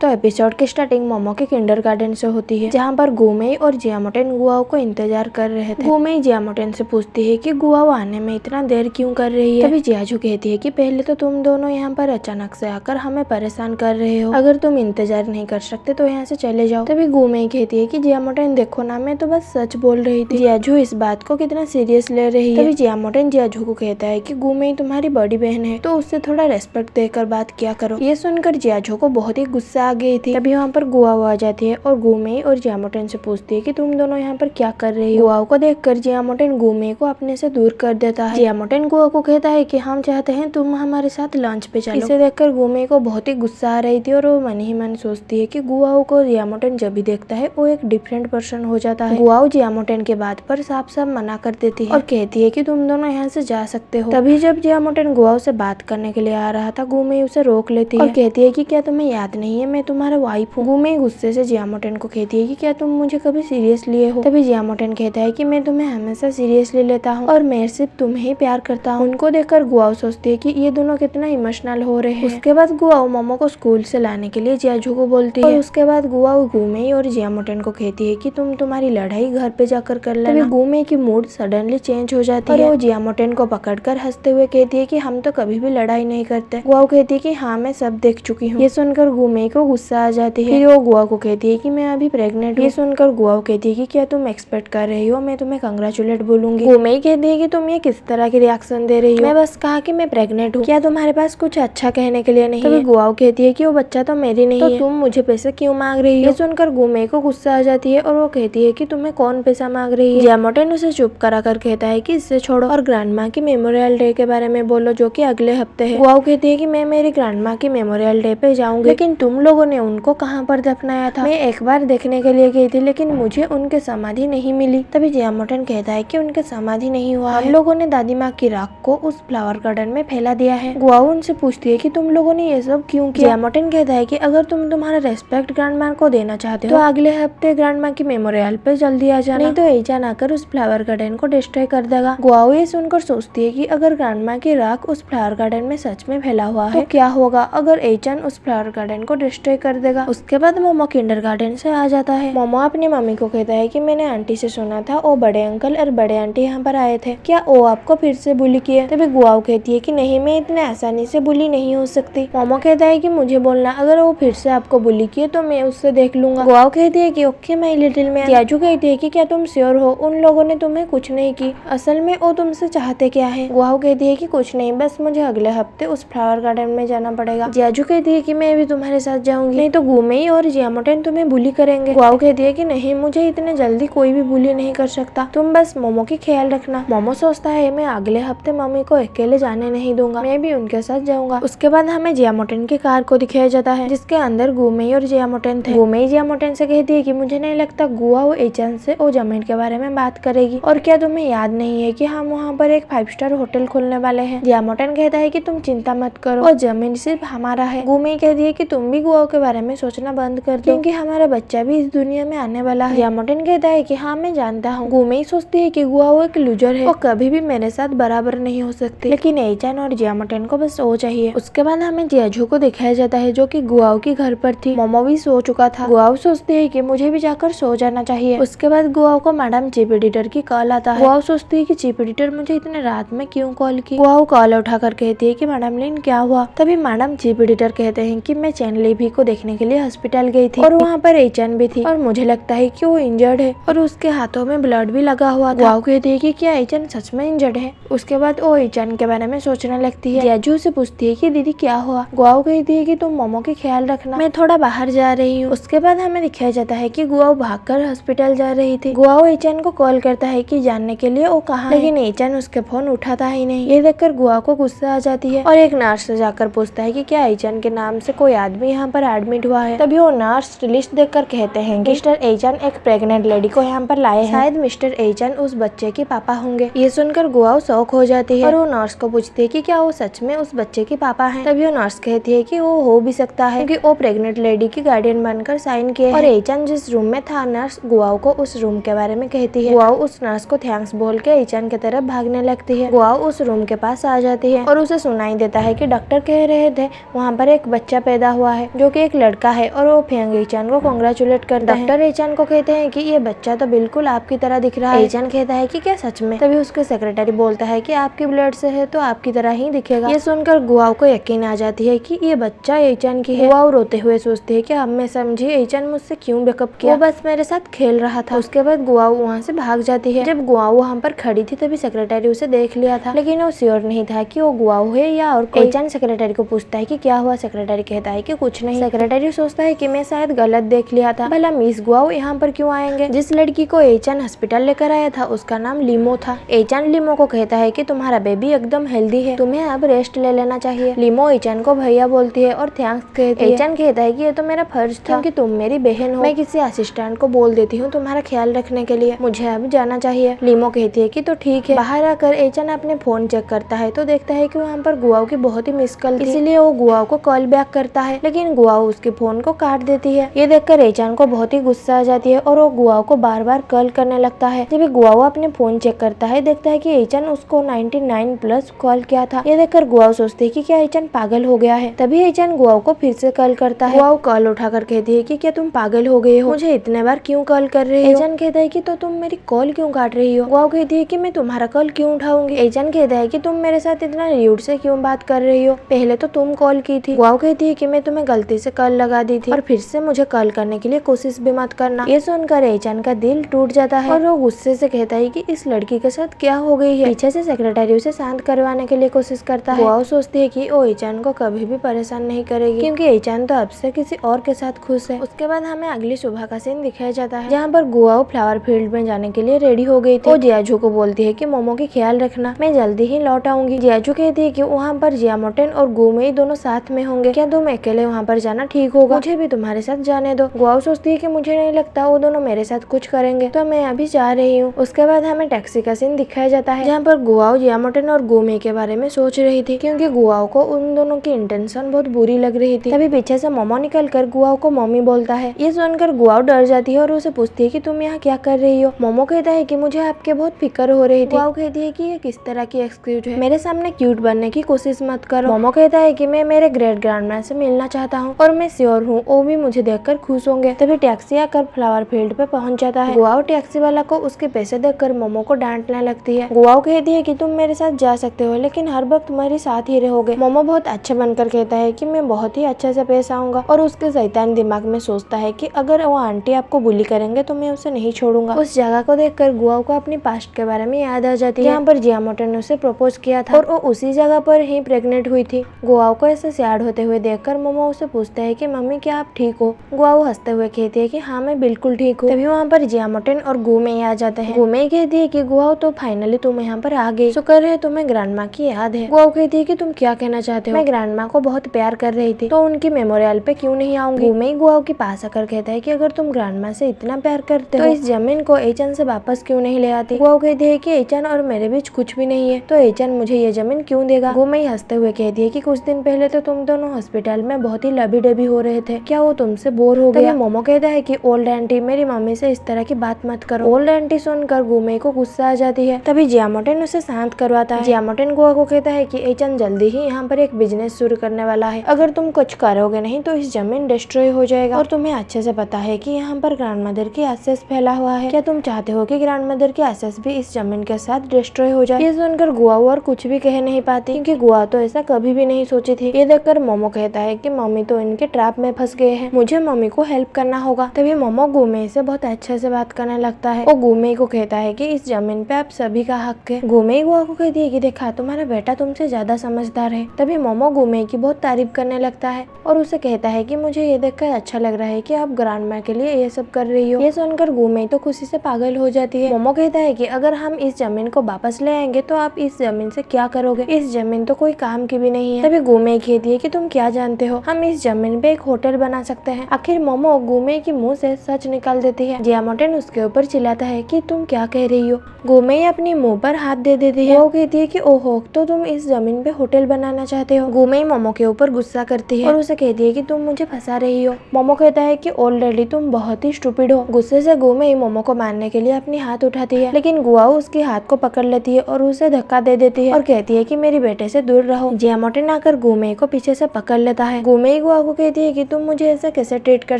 तो एपिसोड की स्टार्टिंग मोमो के किंडरगार्टन से होती है, जहाँ पर गुमेई और जियामोटेन गुआओ को इंतजार कर रहे थे। गुमेई जियामोटेन से पूछती है कि गुआओ आने में इतना देर क्यों कर रही है। तभी जियाजू कहती है कि पहले तो तुम दोनों यहाँ पर अचानक से आकर हमें परेशान कर रहे हो, अगर तुम इंतजार नहीं कर सकते तो यहाँ से चले जाओ। तभी गुमेई कहती है कि जियामोटेन देखो ना, मैं तो बस सच बोल रही थी। जियाजू इस बात को कितना सीरियस ले रही है। तभी जियामोटेन जियाजू को कहता है कि गुमेई तुम्हारी बड़ी बहन है, तो उससे थोड़ा रेस्पेक्ट देकर बात किया करो। ये सुनकर जियाजू को बहुत ही गुस्सा आ गई थी। तभी वहाँ पर गुआओ आ जाती है और गुमेई और जियामोटेन से पूछती है कि तुम दोनों यहाँ पर क्या कर रही हो। गुआओ को देखकर जियामोटेन गुमेई को अपने से दूर कर देता है। जियामोटेन गुआओ को कहता है कि हम चाहते हैं तुम हमारे साथ लंच पे चलो। इसे देखकर गुमेई को बहुत ही गुस्सा आ रही थी और वो मन ही मन सोचती है कि गुआओ को जियामोटेन जब भी देखता है वो एक डिफरेंट पर्सन हो जाता है। गुआओ जियामोटेन के बात पर साफ साफ मना कर देती है और कहती है कि तुम दोनों यहाँ से जा सकते हो। तभी जब जियामोटेन गुआओ से बात करने के लिए आ रहा था, गुमेई उसे रोक लेती है और कहती है कि क्या तुम्हें याद नहीं है मैं तुम्हारा वाइफ हूँ। गुमेई गुस्से से जियामोटेन को कहती है कि क्या तुम मुझे कभी सीरियस लिए हो। तभी जियामोटेन कहता है कि मैं तुम्हें हमेशा सीरियसली लेता हूँ और मैं सिर्फ तुम्हें ही प्यार करता हूँ। उनको देखकर गुआओ सोचती है कि ये दोनों कितना इमोशनल हो रहे हैं। उसके बाद गुआओ मोमो को स्कूल से लाने के लिए जियाजू को बोलती है और उसके बाद गुआओ गुमेई और जियामोटेन को कहती है कि तुम तुम्हारी लड़ाई घर पे जाकर कर लेना। तभी गुमेई की मूड सडनली चेंज हो जाती है और वो जियामोटेन को पकड़कर हंसते हुए कहती है कि हम तो कभी भी लड़ाई नहीं करते। गुआओ कहती है कि हाँ मैं सब देख चुकी हूँ। ये सुनकर गुमेई को गुस्सा आ जाती है। फिर वो गुआओ को कहती है कि मैं अभी प्रेग्नेंट हूँ। ये सुनकर गुआओ कहती है कि क्या तुम एक्सपेक्ट कर रही हो मैं तुम्हें कंग्रेचुलेट बोलूंगी। गुमेई कहती है कि तुम ये किस तरह की रिएक्शन दे रही हो, मैं बस कहा कि मैं प्रेग्नेंट हूँ, क्या तुम्हारे पास कुछ अच्छा कहने के लिए नहीं है। तभी गुआओ कहती है कि वो बच्चा तो मेरी नहीं है, तो तुम मुझे पैसे क्यों मांग रही हो। ये सुनकर गुमेई को गुस्सा आ जाती है और वो कहती है कि तुम्हें कौन पैसा मांग रही है। जियामोटेन उसे चुप करा कर कहता है कि इससे छोड़ो और ग्रैंडमा की मेमोरियल डे के बारे में बोलो जो कि अगले हफ्ते है। गुआओ कहती है कि मैं मेरी ग्रैंडमा की मेमोरियल डे पे जाऊंगी, लेकिन तुम लोगों ने उनको कहाँ पर दफनाया था। मैं एक बार देखने के लिए गई थी लेकिन मुझे उनके समाधि नहीं मिली। तभी जियामोटेन कहता है कि उनके समाधि नहीं हुआ है, हम लोगों ने दादी माँ की राख को उस फ्लावर गार्डन में फैला दिया है। गुआओ उनसे पूछती है कि तुम लोगों ने ये सब क्यों किया। जियामोटेन कहता है कि अगर तुम तुम्हारा रेस्पेक्ट ग्रैंडमा को देना चाहते हो तो अगले हफ्ते ग्रैंडमा की मेमोरियल पे जल्दी आ जाना, नहीं तो एचान आकर उस फ्लावर गार्डन को डिस्ट्रॉय कर देगा। गुआओ ये सुनकर सोचती है कि अगर ग्रैंडमा की राख उस फ्लावर गार्डन में सच में फैला हुआ है तो क्या होगा अगर एचान उस फ्लावर गार्डन को डिस्ट्रॉय कर देगा। उसके बाद मोमो किंडरगार्टन से आ जाता है। मोमो अपनी मम्मी को कहता है कि मैंने आंटी से सुना था वो बड़े अंकल और बड़े आंटी यहाँ पर आए थे, क्या वो आपको फिर से बुली किए। तभी गुआओ कहती है कि नहीं, मैं इतने आसानी से बुली नहीं हो सकती। मोमो कहता है कि मुझे बोलना, अगर वो फिर से आपको बुली किए तो मैं उससे देख लूंगा। गुआओ कहती है कि ओके माय लिटिल मैन। जियाजू कहती है कि क्या तुम श्योर हो उन लोगों ने तुम्हें कुछ नहीं की, असल में वो तुमसे चाहते क्या है। गुआओ कहती है कि कुछ नहीं, बस मुझे अगले हफ्ते उस फ्लावर गार्डन में जाना पड़ेगा। जियाजू कहती है कि मैं भी तुम्हारे साथ जाऊंगी, नहीं तो गुमेई और जियामोटेन तुम्हें बुली करेंगे। गुआओ कहती है कि नहीं, मुझे इतने जल्दी कोई भी बुली नहीं कर सकता, तुम बस मोमो की ख्याल रखना। मोमो सोचता है मैं अगले हफ्ते मम्मी को अकेले जाने नहीं दूंगा, मैं भी उनके साथ जाऊंगा। उसके बाद हमें जियामोटेन की कार को दिखाया जाता है जिसके अंदर गुमेई और जियामोटेन थे। गुमेई जियामोटेन से कहती है कि मुझे नहीं लगता गुआओ एचान से वो जमीन के बारे में बात करेगी, और क्या तुम्हें याद नहीं है कि हम वहाँ पर एक 5 स्टार होटल खोलने वाले हैं। जियामोटेन कहता है कि तुम चिंता मत करो, वो जमीन सिर्फ हमारा है। गुमेई कहती है कि तुम भी गुआओ के बारे में सोचना बंद कर दो क्योंकि हमारा बच्चा भी इस दुनिया में आने वाला है। जियामोटेन कहता है कि हाँ मैं जानता हूँ। गुमेई सोचती है कि गुआओ एक लूजर है, वो कभी भी मेरे साथ बराबर नहीं हो सकती, लेकिन एचान और जियामोटेन को बस वो चाहिए। उसके बाद हमें जियाजू को दिखाया जाता है जो कि गुआओ की घर पर थी। मोमो भी सो चुका था। गुआओ सोचती है कि मुझे भी जाकर सो जाना चाहिए। उसके बाद गुआओ को मैडम चीफ एडिटर की कॉल आता है। गुआओ सोचती है कि चीफ एडिटर मुझे इतने रात में क्यों कॉल की। गुआओ कॉल उठाकर कहती है कि मैडम लिन क्या हुआ। तभी मैडम चीफ एडिटर कहते हैं कि मैं चैन लेवी को देखने के लिए हॉस्पिटल गई थी और वहाँ पर एचान भी थी और मुझे लगता है कि वो इंजर्ड है और उसके हाथों में ब्लड भी लगा हुआ था। गुआओ कहती है कि क्या एचान सच में इंजर्ड है। उसके बाद वो एचान के बारे में सोचने लगती है। जियाजू से पूछती है कि दीदी क्या हुआ। गुआओ कहती है कि तुम मोमो की ख्याल रखना, मैं थोड़ा बाहर जा रही हूँ। उसके बाद हमें दिखाया जाता है कि गुआओ भागकर हॉस्पिटल जा रही थी। गुआओ एचान को कॉल करता है कि जानने के लिए वो कहाँ है, लेकिन एचान उसके फोन उठाता ही नहीं। ये देखकर गुआओ को गुस्सा आ जाती है और एक नर्स से जाकर पूछता है कि क्या एचान के नाम से कोई आदमी यहाँ पर एडमिट हुआ है। तभी वो नर्स लिस्ट देखकर कहते हैं कि मिस्टर एचान एक प्रेग्नेंट लेडी को यहाँ पर लाए हैं, शायद मिस्टर एचान उस बच्चे के पापा होंगे। ये सुनकर गुआओ शौक हो जाती है और वो नर्स को पूछती है कि क्या वो सच में उस बच्चे के पापा हैं। तभी वो नर्स कहती है कि वो हो भी सकता है क्योंकि वो प्रेग्नेंट लेडी की गार्डियन बनकर साइन किए। और एचान जिस रूम में था नर्स गुआओ को उस रूम के बारे में कहती है। गुआओ उस नर्स को थैंक्स बोल के एचान की तरफ भागने लगती है। गुआओ उस रूम के पास आ जाती है और उसे सुनाई देता है कि डॉक्टर कह रहे थे वहाँ पर एक बच्चा पैदा हुआ है जो कि एक लड़का है और वो फेंग एचान को कांग्रेचुलेट करता है। डॉक्टर एचान को कहते हैं कि ये बच्चा तो बिल्कुल आपकी तरह दिख रहा है। एचान कहता है कि क्या सच में? तभी उसके सेक्रेटरी बोलता है कि आपकी ब्लड से है तो आपकी तरह ही दिखेगा। ये सुनकर गुआओ को यकीन आ जाती है कि ये बच्चा एचान की है। गुआओ रोते हुए सोचती है कि अब मैं समझी एचान मुझसे क्यों ब्रेकअप किया, वो बस मेरे साथ खेल रहा था। उसके बाद गुआओ वहाँ से भाग जाती है। जब गुआओ वहाँ पर खड़ी थी तभी सेक्रेटरी उसे देख लिया था, लेकिन वो श्योर नहीं था कि वो गुआओ है या और कोई। एचान सेक्रेटरी को पूछता है कि क्या हुआ। सेक्रेटरी कहता है कि कुछ नहीं। सेक्रेटरी सोचता है कि मैं शायद गलत देख लिया था, भला मिस गुआओ यहाँ पर क्यों आएंगे। जिस लड़की को एचान हॉस्पिटल लेकर आया था उसका नाम लिमो था। एचान लिमो को कहता है कि तुम्हारा बेबी एकदम हेल्दी है, तुम्हें अब रेस्ट ले लेना चाहिए। लिमो एचान को भैया बोलती है और थैंक्स कहती है। एचान कहता है कि ये तो मेरा फर्ज था क्योंकि तुम मेरी बहन हो। मैं किसी असिस्टेंट को बोल देती हूँ तुम्हारा ख्याल रखने के लिए, मुझे अब जाना चाहिए। लिमो कहती है कि तो ठीक है। बाहर आकर एचान अपने फोन चेक करता है तो देखता है कि वहाँ पर गुआओ की बहुत ही मिस कॉल थी, इसीलिए वो गुआओ को कॉल बैक करता है, लेकिन गुआओ उसके फोन को काट देती है। ये देखकर एचान को बहुत ही गुस्सा आ जाती है और वो गुआओ को बार बार कॉल करने लगता है। जब गुआओ अपने फोन चेक करता है देखता है कि एचान उसको 99+ कॉल किया था। ये देखकर गुआओ सोचती है कि क्या एचान पागल हो गया है। तभी एचान गुआओ को फिर से कॉल करता है। गुआओ कॉल उठाकर कहती है कि क्या तुम पागल हो गए हो, मुझे इतने बार क्यों कॉल कर रही हो। एचान कहता है कि तो तुम मेरी कॉल क्यों काट रही हो। गुआओ कहती है कि मैं तुम्हारा कॉल क्यों उठाऊंगी। एचान कहता है कि तुम मेरे साथ इतना र्यूड से क्यों बात कर रही हो, पहले तो तुम कॉल की थी। गुआओ कहती है कि मैं तुम्हें गलती से कॉल लगा दी थी और फिर से मुझे कॉल करने के लिए कोशिश भी मत करना। ये सुनकर एचान का दिल टूट जाता है और वो गुस्से से कहता है कि इस लड़की के साथ क्या हो गई है। पीछे से सेक्रेटरी उसे शांत करवाने के लिए कोशिश करता है। गुआओ सोचती है कि वो एचान को कभी भी परेशान नहीं करेगी क्योंकि एचान तो अब से किसी और के साथ खुश है। उसके बाद हमें अगली सुबह का सीन दिखाया जाता है जहाँ पर गुआओ फ्लावर फील्ड में जाने के लिए रेडी हो गई थी। वो जियाजू को बोलती है कि मोमो की ख्याल रखना, मैं जल्दी ही लौट आऊंगी। जियाजू कहती है कि वहाँ पर जियामोटेन और गुमेई दोनों साथ में होंगे, क्या तुम अकेले वहाँ पर जाना ठीक होगा, मुझे भी तुम्हारे साथ जाने दो। गुआओ सोचती है कि मुझे नहीं लगता वो दोनों मेरे साथ कुछ करेंगे, तो मैं अभी जा रही हूँ। उसके बाद हमें टैक्सी का सीन दिखाया जाता है जहाँ पर गुआओ जियामोटेन और गुमेई के बारे में सोच रही थी क्योंकि गुआओ को उन दोनों की इंटेंशन बहुत बुरी लग रही थी। तभी पीछे से मोमो निकल कर गुआओ को मम्मी बोलता है। ये सुनकर गुआओ डर जाती है और उसे पूछती है कि तुम यहाँ क्या कर रही हो। मोमो कहता है कि मुझे आपके बहुत फिक्र हो रही थी। गुआओ कहती है कि ये किस तरह की एक्सक्यूज है, मेरे सामने क्यूट बनने की कोशिश मत करो। मोमो कहता है कि मैं मेरे ग्रेट ग्रैंडमा से मिलना चाहता हूँ और मैं श्योर हूँ वो भी मुझे देखकर खुश होंगे। तभी टैक्सी आकर फ्लावर फील्ड पे पहुंच जाता है। गुआओ टैक्सी वाला को उसके पैसे देकर मोमो को डांटने लगती है। गुआओ कहती है कि तुम मेरे साथ जा सकते हो लेकिन हर वक्त तुम्हारे साथ ही रहोगे। मोमो बहुत अच्छा बनकर कहता है कि मैं बहुत ही अच्छे से पेश आऊंगा और उसके शैतान दिमाग में सोचता है कि अगर वो आंटी आपको बुली करेंगे तो मैं उसे नहीं छोड़ूंगा। उस जगह को देखकर गुआओ को अपनी पास्ट के बारे में याद आ जाती है जहाँ पर जियामोटो ने उसे प्रपोज किया था और वो उसी जगह पर ही प्रेग्नेंट हुई थी। गुआओ को ऐसे सैड होते हुए देखकर मोमो उसे पूछता है कि मम्मी क्या आप ठीक हो। गुआओ हंसते हुए कहती है कि हाँ मैं बिल्कुल ठीक हूँ। तभी वहाँ पर जियामोटेन और गुमेई आ जाते हैं। गुमेई कहती है कि गुआओ तो फाइनली तुम यहाँ पर आ गई, शुक्र है तुम्हें ग्रैंडमा की याद है। गुआओ कहती है कि तुम क्या कहना चाहते हो, मैं ग्रैंडमा को बहुत प्यार कर रही थी तो उनकी मेमोरियल पे क्यों नहीं आऊंगी। गुमेई गुआओ के पास आकर कहता है कि अगर तुम ग्रैंडमा से इतना प्यार करते हो तो इस जमीन को एचन से वापस क्यों नहीं ले आती। गुआओ कहती है कि एचन और मेरे बीच कुछ भी नहीं है तो एचन मुझे ये जमीन क्यों देगा। गुमेई हंसते हुए कहती है कि कुछ दिन पहले तो तुम दोनों हॉस्पिटल में बहुत ही लबी डबी हो रहे थे, क्या वो तुमसे बोर हो गया। मोमो कहता है कि ओल्ड आंटी मेरी मम्मी से इस तरह की बात मत करो। ओल्ड आंटी सुनकर गुमेई को गुस्सा आ जाती है। तभी जियामोटेन उसे शांत करवाता है। जियामोटेन गुआओ को कहता है कि एचन जल्दी ही यहाँ पर एक बिजनेस शुरू करने वाला है, अगर तुम कुछ करोगे नहीं तो इस जमीन डिस्ट्रॉय हो जाएगा और तुम्हें अच्छे से पता है कि यहाँ पर ग्रैंडमदर की एसेस फैला हुआ है, क्या तुम चाहते हो कि ग्रैंडमदर की एसेस भी इस जमीन के साथ डिस्ट्रॉय हो जाए। ये सुनकर गुआओ और कुछ भी कह नहीं पाती क्योंकि गुआओ तो ऐसा कभी भी नहीं सोची थी। ये देखकर मोमो कहता है कि मम्मी तो इनके ट्रैप में फंस गए हैं, मुझे मम्मी को हेल्प करना होगा। तभी मोमो गुमेई से बहुत अच्छे से बात करने लगता है। वो गुमेई को कहता है कि इस जमीन पे आप सभी का हक है। गुमेई गुआओ को कहती है कि देखा तुम्हारा बेटा तुमसे ज्यादा समझदार है। तभी मोमो गुमेई की बहुत तारीफ करने लगता है और उसे कहता है कि मुझे ये देखकर अच्छा लग रहा है कि आप ग्रैंडमा के लिए ये सब कर रही हो। ये सुनकर गुमेई तो खुशी से पागल हो जाती है। मोमो कहता है कि अगर हम इस जमीन को वापस ले आएंगे तो आप इस जमीन से क्या करोगे, इस जमीन तो कोई काम की भी नहीं है। तभी गुमेई कहती है कि तुम क्या जानते हो, हम इस जमीन पे एक होटल बना सकते हैं। आखिर मोमो गुमेई की मुंह से सच निकाल देती है। जियामोटेन उसके ऊपर चिल्लाता है कि तुम क्या कह रही हो। गुमेई अपनी मुंह पर हाथ दे देती है। वो कहती है कि ओहो तो तुम इस जमीन पे होटल बनाना चाहते हो। गुमेई मोमो के ऊपर गुस्सा करती है और उसे कहती है कि तुम मुझे फंसा रही हो। मोमो कहता है कि ऑलरेडी तुम बहुत ही स्टूपिड हो। गुस्से से गुमेई मोमो को मारने के लिए अपनी हाथ उठाती है लेकिन गुआओ उसके हाथ को पकड़ लेती है और उसे धक्का दे देती है और कहती है कि मेरी बेटे से दूर रहो। जियामोटेन आकर गुमेई को पीछे से पकड़ लेता है। गुमेई गुआओ गुआओ को कहती है कि तुम मुझे ऐसा कैसे ट्रीट कर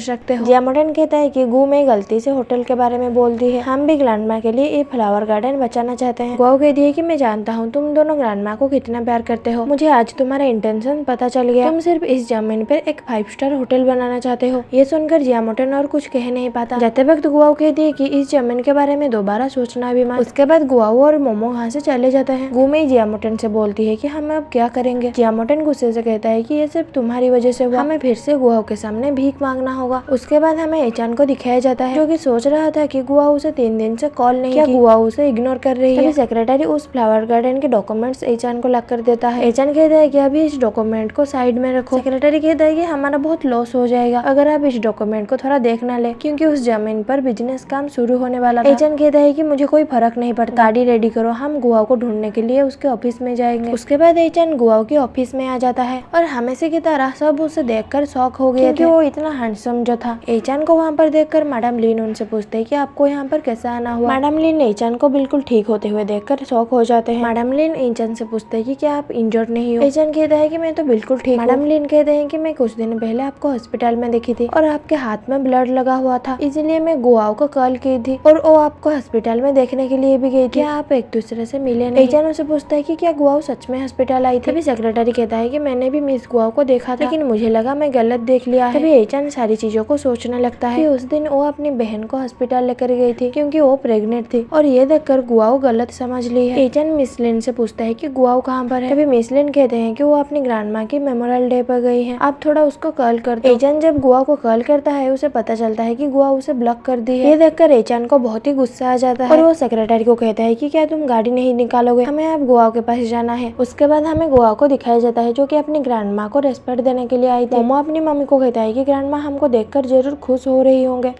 सकते हो। जियामोटन कहता है कि गु में गलती से होटल के बारे में बोल दी है, हम भी ग्रैंडमा के लिए ये फ्लावर गार्डन बचाना चाहते हैं। गुआओ कहती है कि मैं जानता हूँ तुम दोनों ग्रैंडमा को कितना प्यार करते हो, मुझे आज तुम्हारा इंटेंशन पता चल गया, तुम सिर्फ इस जमीन पर एक 5 स्टार होटल बनाना चाहते हो। ये सुनकर जियामोटन और कुछ कह नहीं पाता। जाते वक्त गुआओ कहती है कि इस जमीन के बारे में दोबारा सोचना भी मत। उसके बाद गुआओ और मोमो वहाँ से चले जाते हैं। गुमेई जियामोटन से बोलती है कि हम अब क्या करेंगे। जियामोटन गुस्से से कहता है कि ये सिर्फ तुम्हारी वजह से हुआ, हमें फिर से गुआओ के सामने भीख मांगना होगा। उसके बाद हमें एचान को दिखाया जाता है जो कि सोच रहा था कि गुआओ उसे 3 दिन से कॉल नहीं की, गुआओ उसे इग्नोर कर रही है। तभी सेक्रेटरी उस फ्लावर गार्डन के डॉक्यूमेंट्स एचान को लग कर देता है। एचान कहता है कि अभी इस डॉक्यूमेंट को साइड में रखो। सेक्रेटरी कहता है कि हमारा बहुत लॉस हो जाएगा अगर आप इस डॉक्यूमेंट को थोड़ा देख ना ले, क्योंकि उस जमीन पर बिजनेस काम शुरू होने वाला था। एचान कहता है कि मुझे कोई फर्क नहीं पड़ता, गाड़ी रेडी करो, हम गुआओ को ढूंढने के लिए उसके ऑफिस में जाएंगे। उसके बाद एचान गुआओ के ऑफिस में आ जाता है और हमेशा की तरह सब उसे देखकर शॉक हो गए थे, वो इतना हैंडसम जो था। एचान को वहाँ पर देखकर मैडम लिन उनसे पूछते हैं कि आपको यहाँ पर कैसा आना हुआ। मैडम लिन एचान को बिल्कुल ठीक होते हुए देखकर शॉक हो जाते हैं। मैडम लिन एचान से पूछते हैं कि क्या आप इंजर्ड नहीं हो। एचान कहता है कि मैं तो बिल्कुल ठीक हूँ। मैडम लिन कहते हैं कि मैं कुछ दिन पहले आपको हॉस्पिटल में देखी थी और आपके हाथ में ब्लड लगा हुआ था, इसलिए मैं गुआओ को कॉल की थी और वो आपको हॉस्पिटल में देखने के लिए भी गई थी। क्या आप एक दूसरे से मिले नहीं? एचान उसे पूछता है कि क्या गुआओ सच में हॉस्पिटल आई थी। तभी सेक्रेटरी कहता है कि मैंने भी मिस गुआओ को देखा था, लेकिन मुझे लगा मैं गलत देख लिया है। तभी एचान सारी चीजों को सोचने लगता है कि उस दिन वो अपनी बहन को हॉस्पिटल लेकर गई थी क्योंकि वो प्रेग्नेंट थी और ये देखकर गुआओ गलत समझ ली है। एचान मिस लिन से पूछता है कि गुआओ कहाँ पर है। तभी मिस लिन कहते हैं कि वो अपनी ग्रैंडमा की मेमोरियल डे पर गई है, आप थोड़ा उसको कॉल कर दो। एचान जब गुआओ को कॉल करता है उसे पता चलता है कि गुआओ उसे ब्लॉक कर दी है। ये देखकर एचान को बहुत ही गुस्सा आ जाता है और वो सेक्रेटरी को कहता है कि क्या तुम गाड़ी नहीं निकालोगे, हमें अब गुआओ के पास जाना है। उसके बाद हमें गुआओ को दिखाया जाता है जो कि अपनी ग्रैंडमा को रेस्पेक्ट देने के लिए आई थी। मोमो अपनी मम्मी को कहता है कि ग्रैंडमा हमको देखकर जरूर खुश हो रही होंगे।